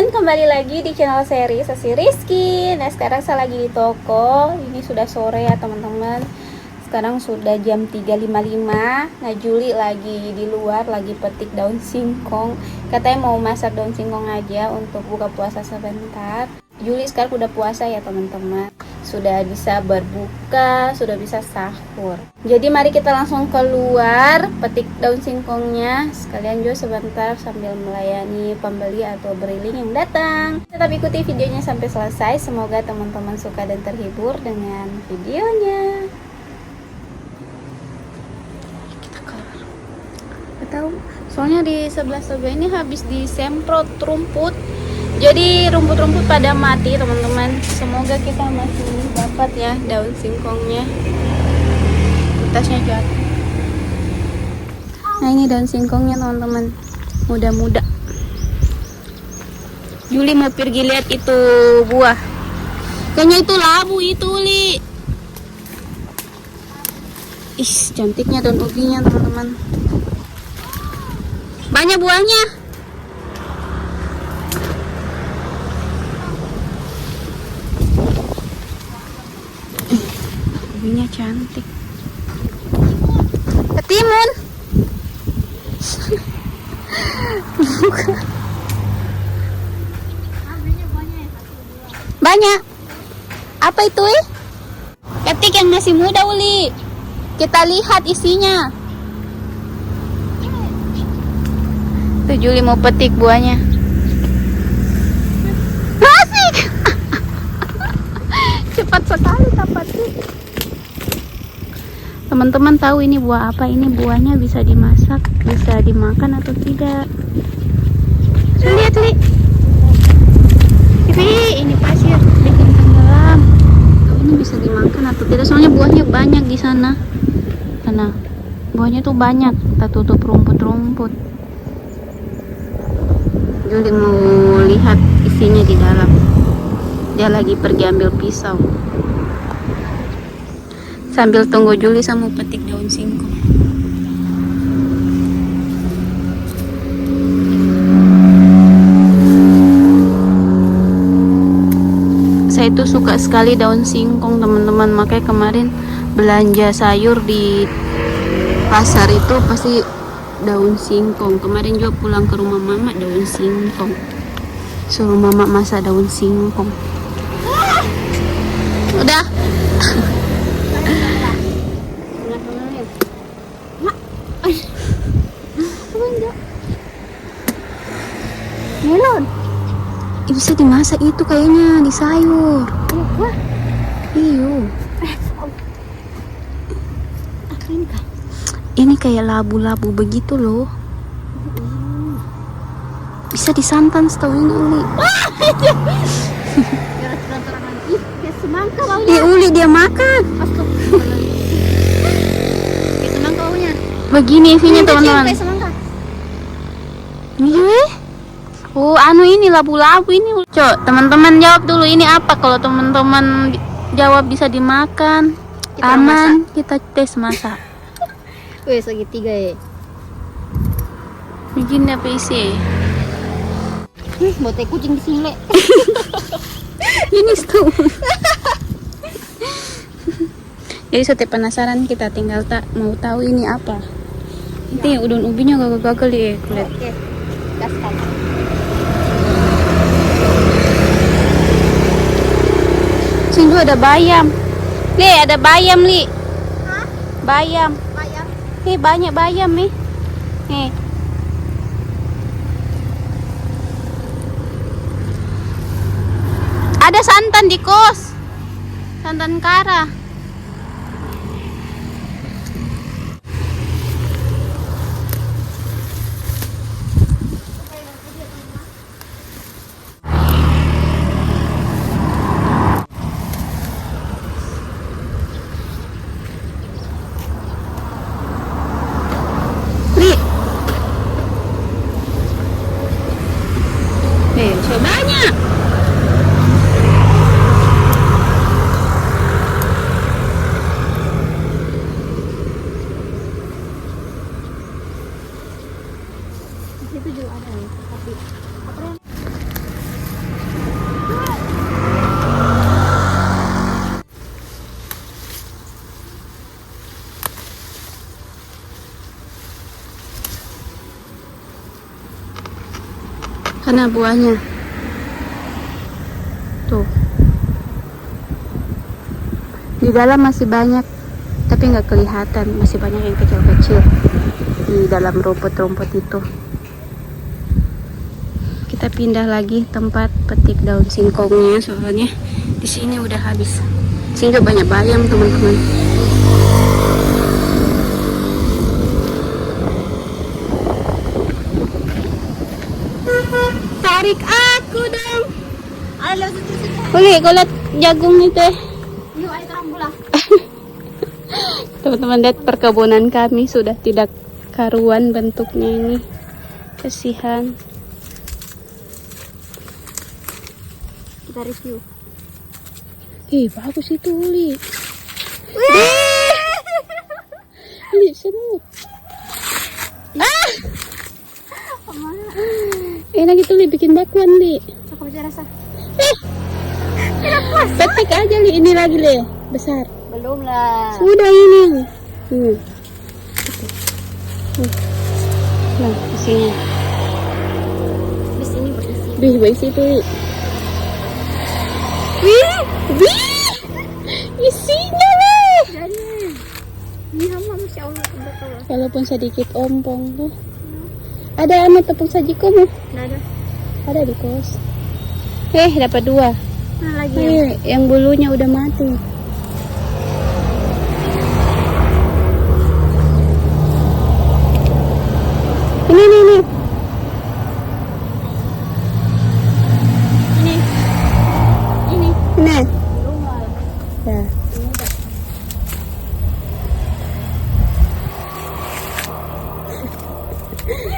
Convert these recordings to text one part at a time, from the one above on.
teman-teman, kembali lagi di channel saya Rizky. Nah, sekarang saya lagi di toko. Ini sudah sore ya teman-teman. Sekarang sudah jam 3.55. Nah, Juli lagi di luar, lagi petik daun singkong. Katanya mau masak daun singkong aja untuk buka puasa sebentar. Juli sekarang udah puasa ya teman-teman. Sudah bisa berbuka, sudah bisa sahur. Jadi mari kita langsung keluar petik daun singkongnya. Sekalian juga sebentar sambil melayani pembeli atau beriling yang datang. Tetap ikuti videonya sampai selesai. Semoga teman-teman suka dan terhibur dengan videonya. Kita keluar. Tahu? Soalnya di sebelah ini habis disemprot rumput. Jadi rumput-rumput pada mati teman-teman. Semoga kita masih dapat ya daun singkongnya. Tasnya jatuh. Nah, ini daun singkongnya teman-teman. Muda-muda. Juli mau pergi lihat itu buah. Kayaknya itu labu itu, Li. Ih, cantiknya daun ubinya teman-teman. Banyak buahnya. Ubinya cantik. Ketimun. Banyak. Apa itu? Ketik yang masih muda, Uli. Kita lihat isinya. Tuh Juli mau petik buahnya. Asik. Cepat sekali tak petik. Teman-teman tahu ini buah apa? Ini buahnya bisa dimasak, bisa dimakan atau tidak? Lihat, Li. Ini pasir bikin tenggelam. Ini bisa dimakan atau tidak? Soalnya buahnya banyak di sana. Sana. Buahnya tuh banyak. Kita tutup rumput-rumput. Juli mau lihat isinya di dalam. Dia lagi pergi ambil pisau. Sambil tunggu Juli sama petik daun singkong. Saya itu suka sekali daun singkong teman-teman. Makanya kemarin belanja sayur di pasar itu pasti daun singkong. Kemarin juga pulang ke rumah mama daun singkong. Suruh mama masak daun singkong. Udah. Melon. Bisa dimasak itu kayaknya di sayur. Iyo. Ini kayak labu-labu begitu loh. Bisa disantan setahu ini, Uli. Semangka baunya. Uli dia makan. Semangka baunya. Begini isinya teman-teman. Iya. Oh, ini labu-labu ini. Cok, teman-teman jawab dulu ini apa? Kalau teman-teman jawab bisa dimakan. Kita aman, kita tes masak. Wih, segitiga ya. Begini apa isi? Botai kucing di sini. Ini tuh. Jadi setiap penasaran kita tinggal mau tahu ini apa. Nanti udon ubinya gagal-gagal ya kulit. Oke, gaskan. Sini ada bayam. Li, ada bayam, Li. Hah? Bayam. Bayam. Nih, banyak bayam nih. Nih. Ada santan di kos. Santan kara. Banyak. Karena buahnya tuh di dalam masih banyak, tapi nggak kelihatan, masih banyak yang kecil-kecil di dalam rumput-rumput itu. Kita pindah lagi tempat petik daun singkongnya, soalnya di sini udah habis. Sehingga banyak bayam teman-teman. Tarik aku dong. Ayo terus. Boleh, kau lihat jagung itu. Yuk ayo terang bola. Teman-teman lihat perkebunan kami sudah tidak karuan bentuknya ini. Kasihan. Kita review. Bagus itu Uli. Uli semut. Enak itu Li, bikin bakwan Li. Coba aja rasa. Petik aja Li, ini lagi Li, besar. Belum lah. Sudah ini. Nah, di sini. Di sini berisi. Baik situ Li. Wih, isinya Li. Jadi. Ini sama Masya Allah betul. Walaupun sedikit ompong tuh. Ada anu tepung sajiku mu? Nggak ada. Ada di kos. Dapat 2. Nah lagi ya. Yang bulunya udah mati. Ini. Ini. Ini. Nah, Belum lah. ya. Ini udah.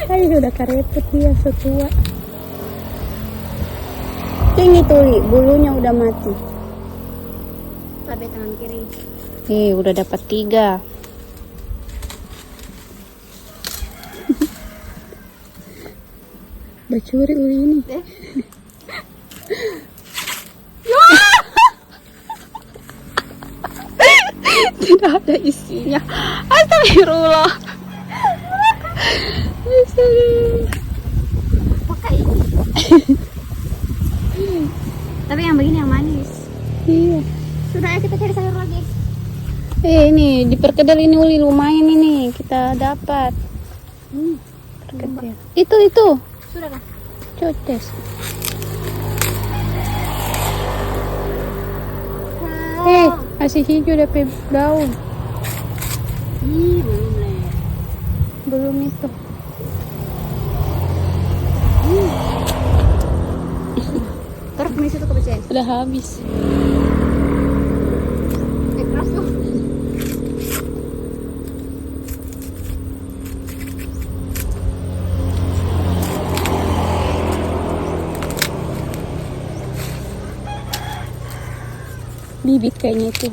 Ayo udah karepet dia setua. Ini tuh Li, bulunya udah mati. Cabai tangan kiri. Udah dapat 3. Bacuri Uli ini. Tidak ada isinya. Astagfirullah. Pakai ini. Tapi yang begini yang manis. Iya. Sudah ya kita cari sayur lagi. Ini di perkedel ini Uli lumayan ini kita dapat. Perkedel. Itu. Sudah kah? Cotes. Masih hijau dapat daun. Belum lah. Belum itu. Terus di situ kepercayaan. Udah habis. Keras tuh. Bibit kayaknya itu.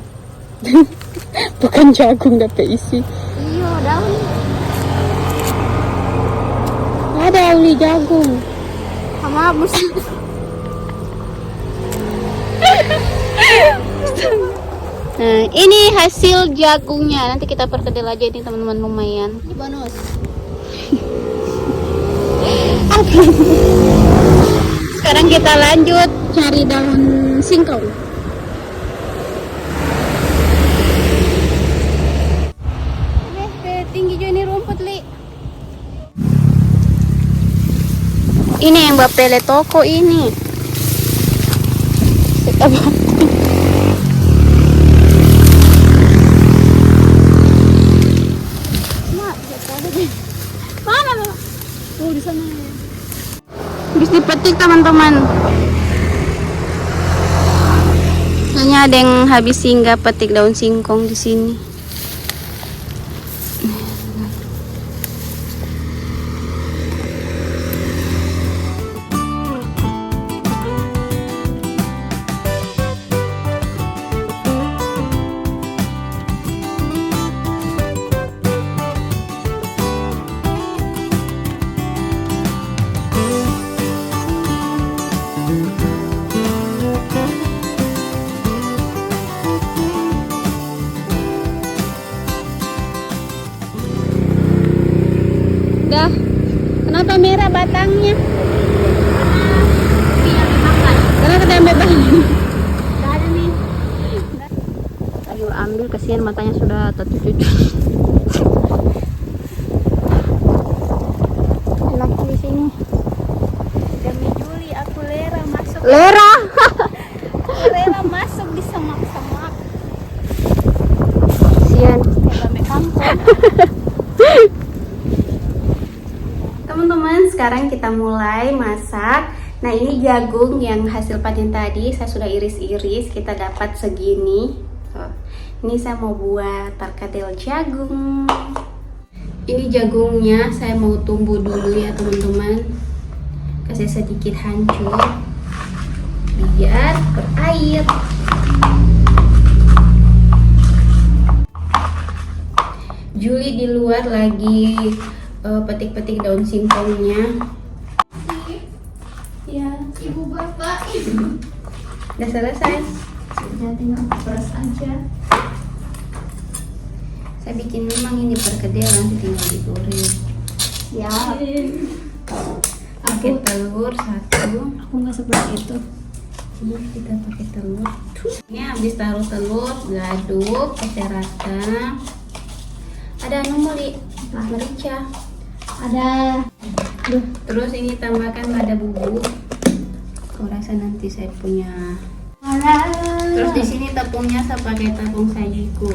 Bukan jagung dapat isi. Iya, daun. Ada Uli jagung. Sama musim. Nah, ini hasil jagungnya. Nanti kita perkedel aja ini teman-teman, lumayan. Ini bonus. Sekarang kita lanjut cari daun singkong. Tinggi juga ini rumput Li. Ini yang bapele toko ini. Kita Mana Mama? Oh, di sana. habis dipetik teman-teman. Hanya ada yang habis singgah petik daun singkong di sini. Dah, kenapa merah batangnya? Karena kita ambil bayi. Gak ada nih. Ayo ambil, kasihan matanya sudah tertutup. Enak di sini. Demi Juli aku Lera masuk. Lera. Lera masuk di semak-semak. Kasihan. Kayak bame kampung. Teman-teman, sekarang kita mulai masak. Nah, ini jagung yang hasil panen tadi saya sudah iris-iris, kita dapat segini. Tuh. Ini saya mau buat perkedel jagung. Ini jagungnya saya mau tumbuh dulu ya teman-teman. Kasih sedikit hancur biar berair. Juli di luar lagi petik-petik daun singkongnya. Ya, Ibu bapak. udah selesai. Sudah tinggal peras aja. Saya bikin memang ini perkedel, nanti tinggal digoreng. Ya. Pakai telur satu. Aku nggak seperti itu. Ini kita pakai telur. Ini habis taruh telur, aduk, kasih rata. Ada anu muli, merica. Ada. Terus ini tambahkan lada bubuk. Kau rasa nanti saya punya. Ada. Terus di sini tepungnya saya pakai tepung sajiku.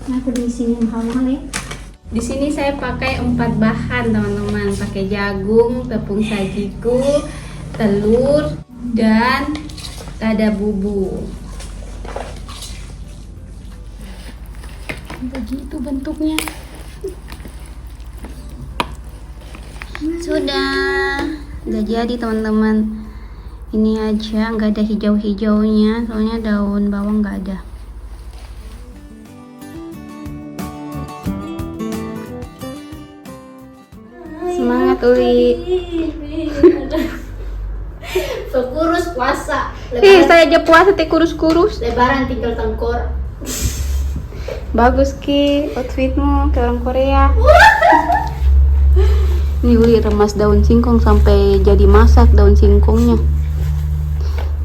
Aku di sini mahal-mahal ya. Di sini saya pakai 4 bahan teman-teman. Pakai jagung, tepung sajiku, telur, dan lada bubuk. Begitu bentuknya. Sudah jadi teman-teman. Ini aja, nggak ada hijau-hijaunya, soalnya daun bawang nggak ada. Semangat Uli. Kurus puasa. Saya aja puasa teh kurus-kurus. Lebaran tinggal tengkor. Bagus Ki, outfitmu ke orang Korea. Ini Uli remas daun singkong sampai jadi masak daun singkongnya.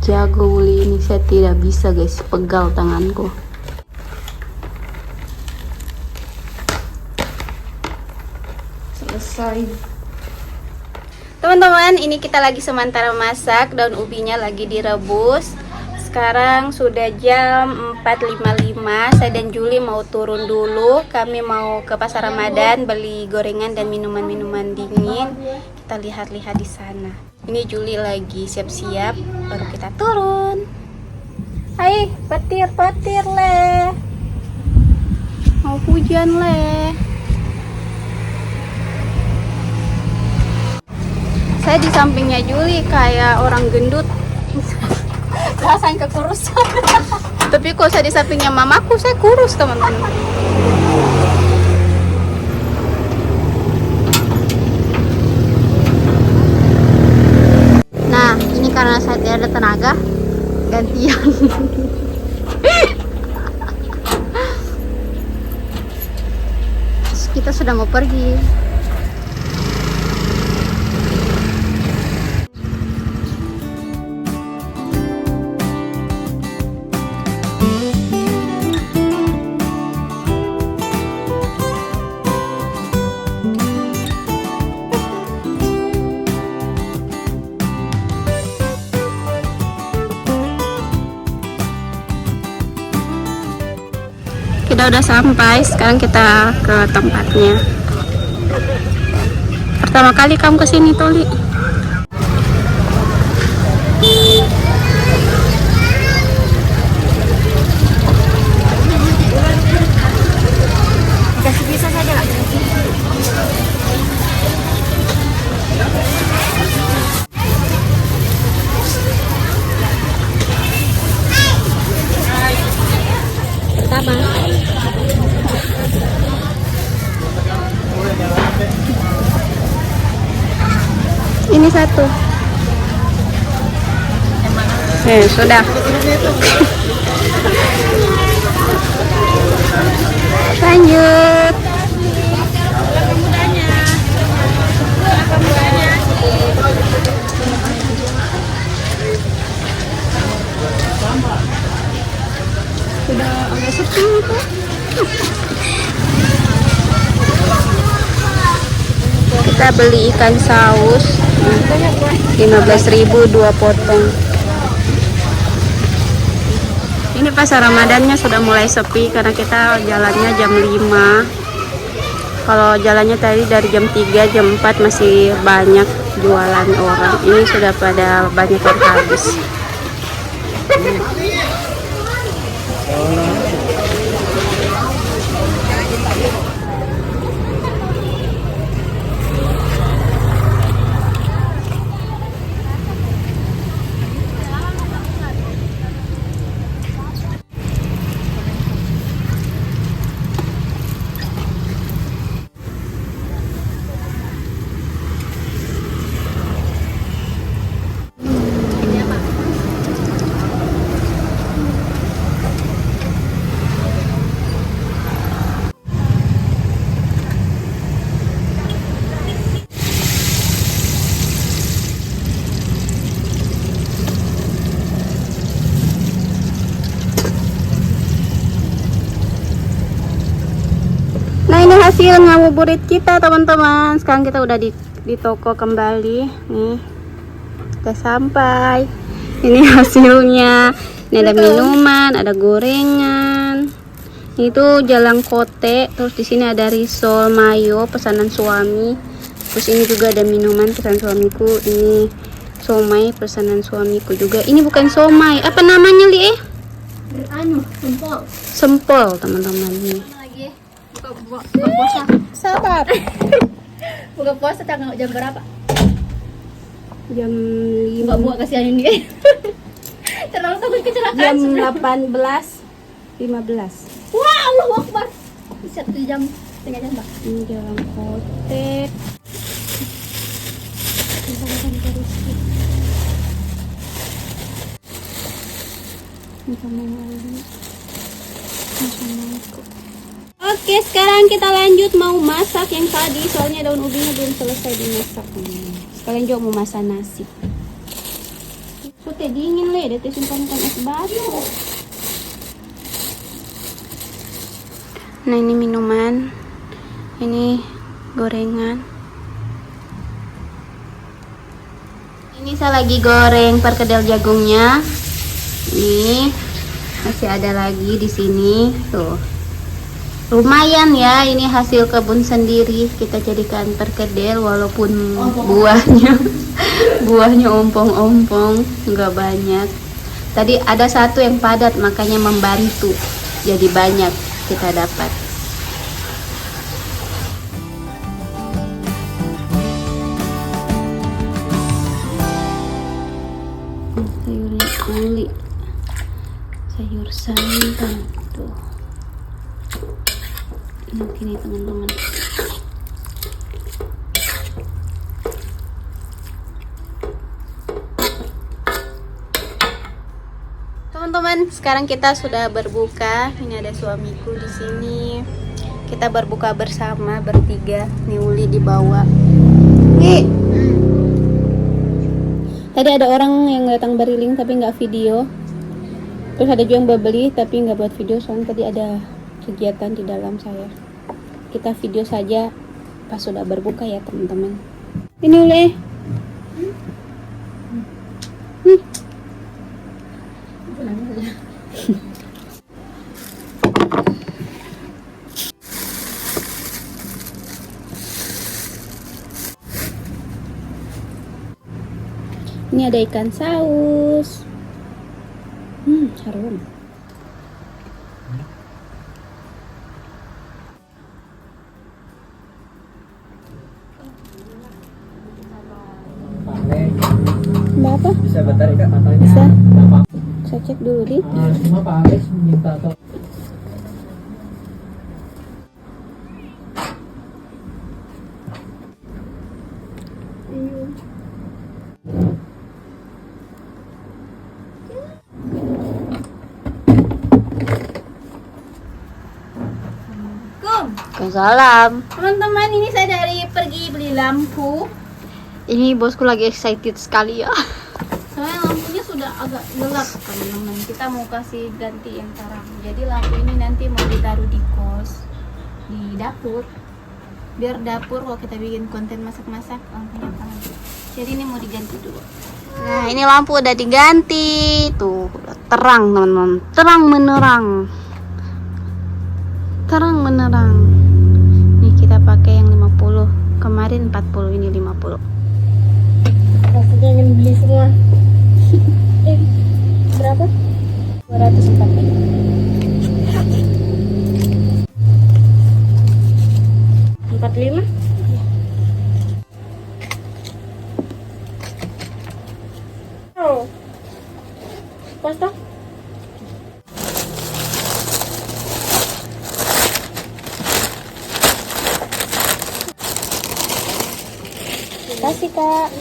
Jago Uli ini, saya tidak bisa guys, pegal tanganku. Selesai. Teman-teman, ini kita lagi sementara masak, daun ubinya lagi direbus. Sekarang sudah jam 4.55. Saya dan Juli mau turun dulu. Kami mau ke pasar Ramadan beli gorengan dan minuman-minuman dingin. Kita lihat-lihat di sana. Ini Juli lagi siap-siap, baru kita turun. Hai, petir-petir le. Mau hujan le. Saya di sampingnya Juli kayak orang gendut. Rasain kekurusan. Tapi kok saya di sampingnya mamaku, saya kurus teman-teman. Nah, ini karena saya tidak ada tenaga, gantian. Kita sudah mau pergi. Kita udah sampai, sekarang kita ke tempatnya. Pertama kali kamu kesini Toli? Kasih bisa saja nggak? Pertama. Ini satu. Sudah. Lanjut. Sudah agak sepi itu. Kita beli ikan saus 15.000 2 potong. Ini pasar Ramadannya sudah mulai sepi karena kita jalannya jam 5. Kalau jalannya tadi dari jam 3, jam 4 masih banyak jualan orang. Ini sudah pada banyak yang habis. Nah, ini hasil ngabuburit kita teman-teman. Sekarang kita udah di toko kembali. Nih, udah sampai. Ini hasilnya. Ini ada minuman, ada gorengan. Ini tuh jalang kote. Terus di sini ada risol mayo pesanan suami. Terus ini juga ada minuman pesanan suamiku. Ini somai pesanan suamiku juga. Ini bukan somai. Apa namanya, Li? Sempol. Sempol, teman-teman nih. Buka puasa. Sabar. Buka puasa tanggal jam berapa? Jam Buka kasihan ini. Terlalu takut kecelakaan. jam 18.15. Wah, Allahu Akbar. 1 jam setengah jam, Mbak. Ini jalan kote. Ini sama lagi. Oke, sekarang kita lanjut mau masak yang tadi, soalnya daun ubinya belum selesai dimasak. Sekalian juga mau masak nasi. Putih dingin le, dia simpankan es batu. Nah, ini minuman, ini gorengan. Ini saya lagi goreng perkedel jagungnya. Ini masih ada lagi di sini tuh. Lumayan ya, ini hasil kebun sendiri. Kita jadikan perkedel walaupun buahnya ompong-ompong, nggak banyak. Tadi ada satu yang padat makanya membantu, jadi banyak kita dapat. Sayurnya uli, sayur santan tuh. Nah, gini teman-teman. Teman-teman, sekarang kita sudah berbuka. Ini ada suamiku di sini. Kita berbuka bersama bertiga. Nih Uli dibawa. Tadi ada orang yang datang beriling tapi nggak video. Terus ada juga yang beli tapi nggak buat video soalnya tadi ada kegiatan di dalam saya. Kita video saja pas sudah berbuka ya teman-teman. Ini Uli. Ini ada ikan saus. Harum. Apa? Bisa bentar Kak matanya. Bisa. Saya cek dulu di. Cuma Pak Alex minta tolong. Waalaikumsalam. Teman-teman, ini saya dari pergi beli lampu. Ini bosku lagi excited sekali ya. Soalnya lampunya sudah agak gelap. teman-teman. Kita mau kasih ganti yang terang. Jadi lampu ini nanti mau ditaruh di kos, di dapur. Biar dapur kalau kita bikin konten masak-masak lampunya terang. Jadi ini mau diganti dulu. Nah, ini lampu udah diganti. Tuh, udah terang, teman-teman. Terang menerang. Terang menerang. Nih kita pakai yang 50. Kemarin 40, ini 50. Rasanya ingin beli semua. Berapa? 245. 45? Oh. Pas toh? Kasih, Kak.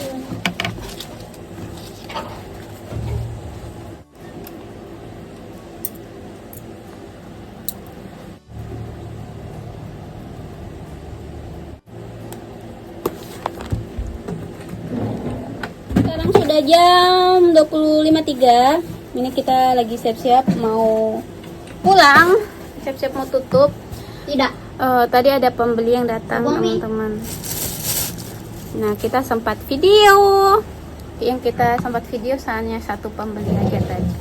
Sekarang sudah jam 20.53. Ini kita lagi siap-siap mau pulang. Siap-siap mau tutup. Tidak. Tadi ada pembeli yang datang, Mami. teman-teman. Nah, kita sempat video. Yang kita sempat video hanya satu pembeli aja tadi.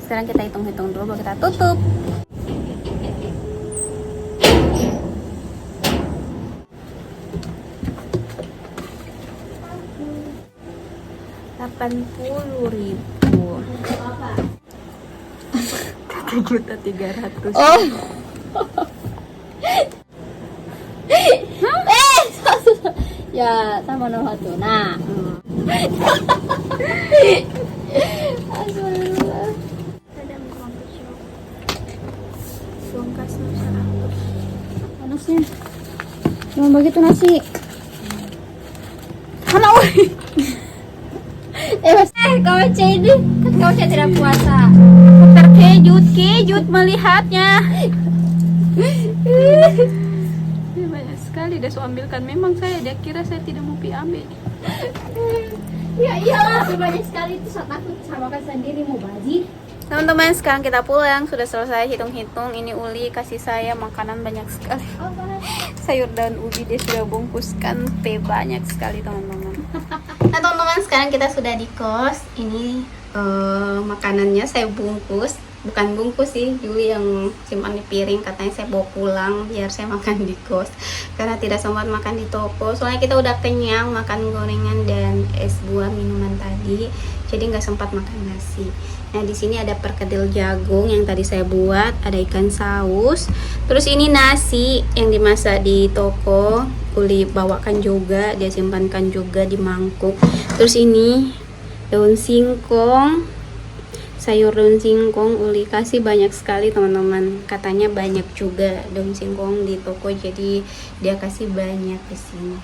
Sekarang kita hitung-hitung dulu baru kita tutup. Rp80.000. 7.300.000. Oh. Ya, sama nomor satu. Nah. Bongkas 100. Panasnya. Cuma begitu nasi. Halo. Kau ini kan kau tidak puasa. Terkejut melihatnya. Ini banyak sekali dia ambilkan. Memang dia kira saya tidak mau ambil. Ya iyalah, banyak sekali itu saya takut sama kan sendiri mau baji. Teman-teman, sekarang kita pulang. Sudah selesai hitung-hitung. Ini Uli kasih saya makanan banyak sekali. Sayur daun ubi dia sudah bungkuskan. Banyak sekali, teman-teman. Nah, teman-teman, sekarang kita sudah di kos. Ini makanannya saya bungkus. Bukan bungkus sih, Juli yang simpan di piring. Katanya saya bawa pulang biar saya makan di kos, karena tidak sempat makan di toko. Soalnya kita udah kenyang makan gorengan dan es buah minuman tadi, jadi nggak sempat makan nasi. Nah, di sini ada perkedel jagung yang tadi saya buat, ada ikan saus. Terus ini nasi yang dimasak di toko, Uli bawakan juga, dia simpankan juga di mangkuk. Terus ini daun singkong, sayur daun singkong Uli kasih banyak sekali, teman-teman. Katanya banyak juga daun singkong di toko, jadi dia kasih banyak di sini.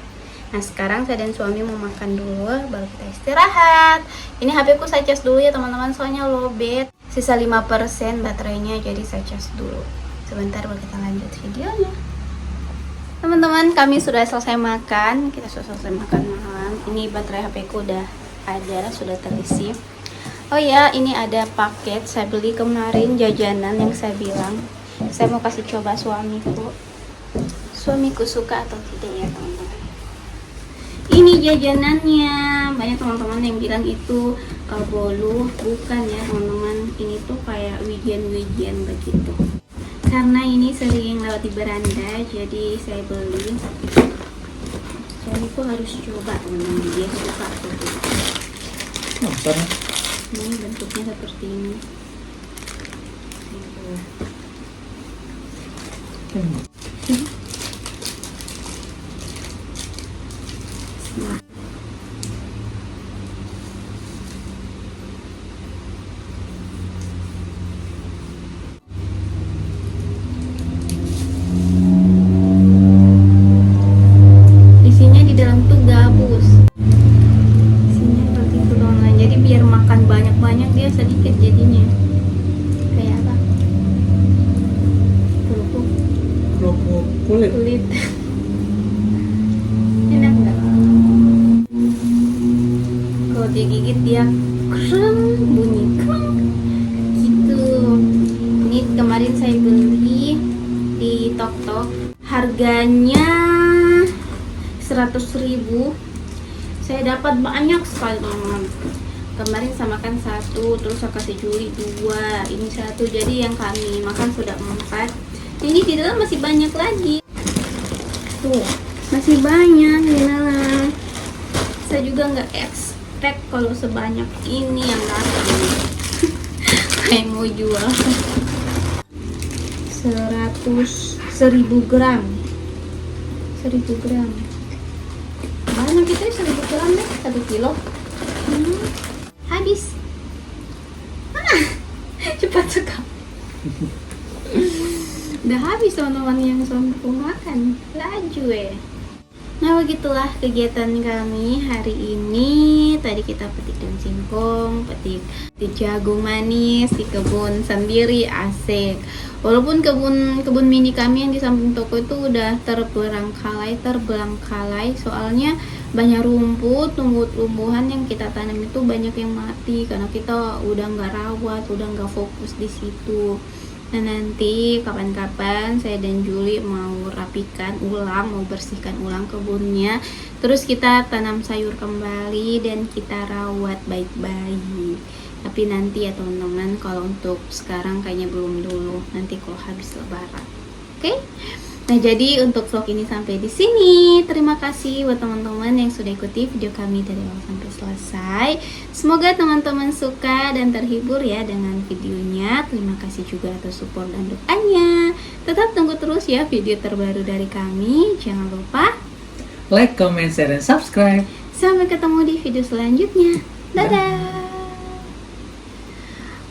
Nah, sekarang saya dan suami mau makan dulu, baru kita istirahat. Ini HP ku saya cas dulu ya, teman-teman, soalnya lowbat. Sisa 5% baterainya, jadi saya cas dulu. Sebentar baru kita lanjut videonya. Teman-teman, kami sudah selesai makan. Kita sudah selesai makan malam. Ini baterai HP ku udah ada, sudah terisi. Oh ya, ini ada paket saya beli kemarin, jajanan yang saya bilang. Saya mau kasih coba suamiku. Suamiku suka atau tidak ya, teman-teman. Ini jajanannya. Banyak teman-teman yang bilang itu bolu. Bukan ya, teman-teman. Ini tuh kayak wijen-wijen begitu. Karena ini sering lewat di beranda, jadi saya beli. Suamiku harus coba, teman-teman. Dia suka tuh. Ini bentuknya seperti ini. Isinya di dalam tuh gabus. Isinya seperti itu, teman-teman. Jadi biar makan banyak-banyak dia sedikit jadinya. Kayak apa? Kerupuk kulit. Enak nggak? Kalau digigit dia keren Tok. Harganya 100.000. Saya dapat banyak sekali teman-teman. Kemarin saya makan 1, terus saya kasih Juli 2, ini 1. Jadi yang kami makan sudah 4. Ini di dalam masih banyak lagi. Tuh, masih banyak di dalam. Saya juga nggak expect kalau sebanyak ini yang datang. Kayak mau jual. 1000 gram. 1000 gram. Banyak itu 1000 gram deh, 1 kilo. Habis. Cepat sekali. Udah habis teman-teman yang suamiku makan. Laju Nah begitulah kegiatan kami hari ini. Tadi kita petik daun singkong, petik jagung manis di kebun sendiri, asik. Walaupun kebun mini kami yang di samping toko itu udah terbelangkalai, soalnya banyak rumput, tumbuhan yang kita tanam itu banyak yang mati karena kita udah nggak rawat, udah nggak fokus di situ. Nah nanti kapan-kapan saya dan Juli mau rapikan ulang, mau bersihkan ulang kebunnya. Terus kita tanam sayur kembali dan kita rawat baik-baik. Tapi nanti ya teman-teman, kalau untuk sekarang kayaknya belum dulu. Nanti kalau habis lebaran. Oke? Nah jadi untuk vlog ini sampai di sini. Terima kasih buat teman-teman yang sudah ikuti video kami dari awal sampai selesai. Semoga teman-teman suka dan terhibur ya dengan videonya. Terima kasih juga atas support dan doanya. Tetap tunggu terus ya video terbaru dari kami. Jangan lupa like, comment, share, dan subscribe. sampai ketemu di video selanjutnya. Dadah.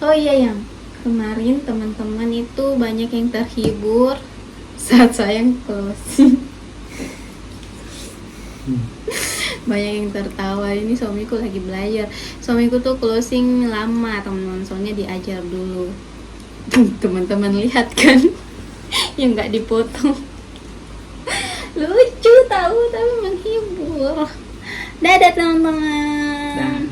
Oh iya, yang kemarin teman-teman itu banyak yang terhibur saat saya closing. Banyak yang tertawa. Ini suamiku lagi belajar. Suamiku tuh closing lama teman-teman, soalnya diajar dulu. Teman-teman lihat kan yang nggak dipotong. Lucu tahu tapi menghibur. Dadah teman-teman.